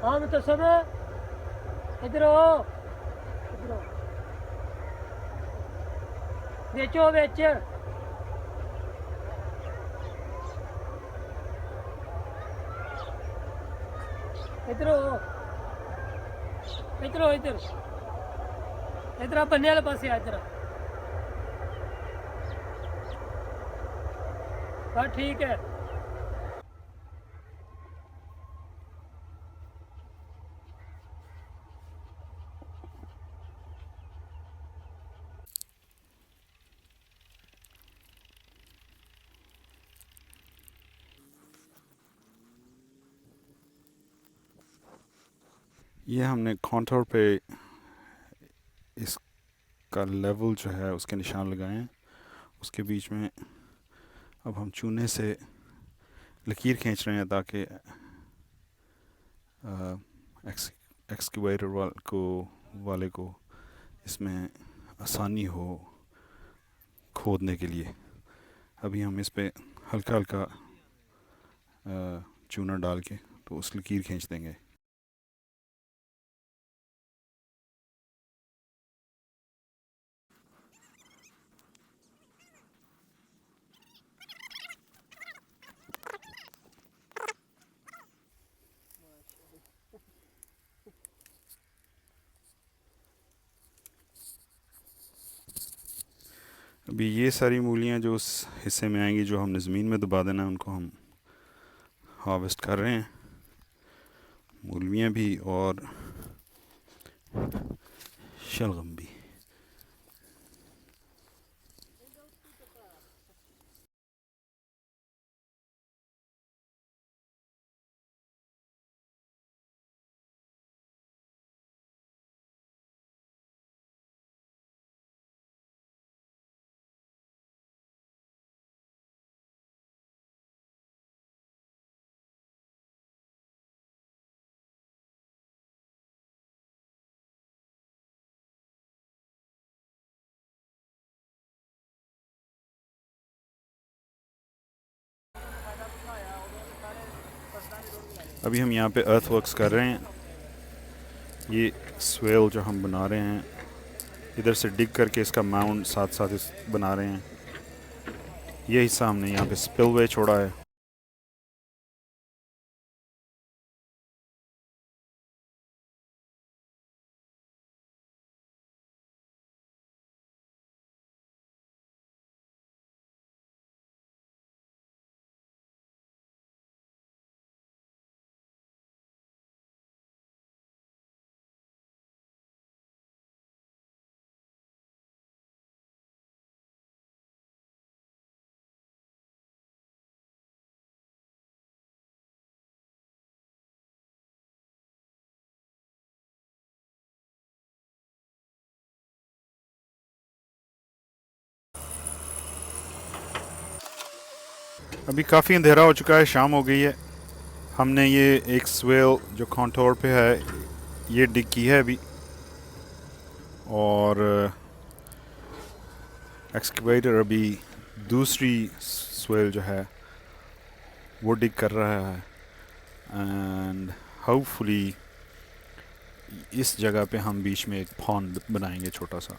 हाँ मुतसब, इधर आओ, इधर आओ, बेचो बेच, इधर आओ, इधर आओ, इधर इधर बन्ने वाले पासे आ, इधर हाँ ठीक है। ये हमने कॉन्टोर पे इसका लेवल जो है उसके निशान लगाए हैं। उसके बीच में अब हम चूने से लकीर खींच रहे हैं ताकि एक्सकेवेटर वाले को इसमें आसानी हो खोदने के लिए। अभी हम इस पे हल्का हल्का चूना डाल के तो उस लकीर खींच देंगे। अभी ये सारी मूलियाँ जो उस हिस्से में आएंगी जो हमने ज़मीन में दबा देना है, उनको हम हार्वेस्ट कर रहे हैं। मूलियाँ भी और शलगम भी। अभी हम यहाँ पे अर्थ वर्क्स कर रहे हैं। ये स्वेल जो हम बना रहे हैं, इधर से डिग करके इसका माउंट साथ साथ बना रहे हैं। ये हिस्सा हमने यहाँ पे स्पिलवे छोड़ा है। अभी काफ़ी अंधेरा हो चुका है, शाम हो गई है। हमने ये एक स्वेल जो कॉन्टोर पे है ये डिग की है अभी, और एक्सकेवेटर अभी दूसरी स्वेल जो है वो डिग कर रहा है। एंड होपफुली इस जगह पे हम बीच में एक पॉन्ड बनाएंगे छोटा सा।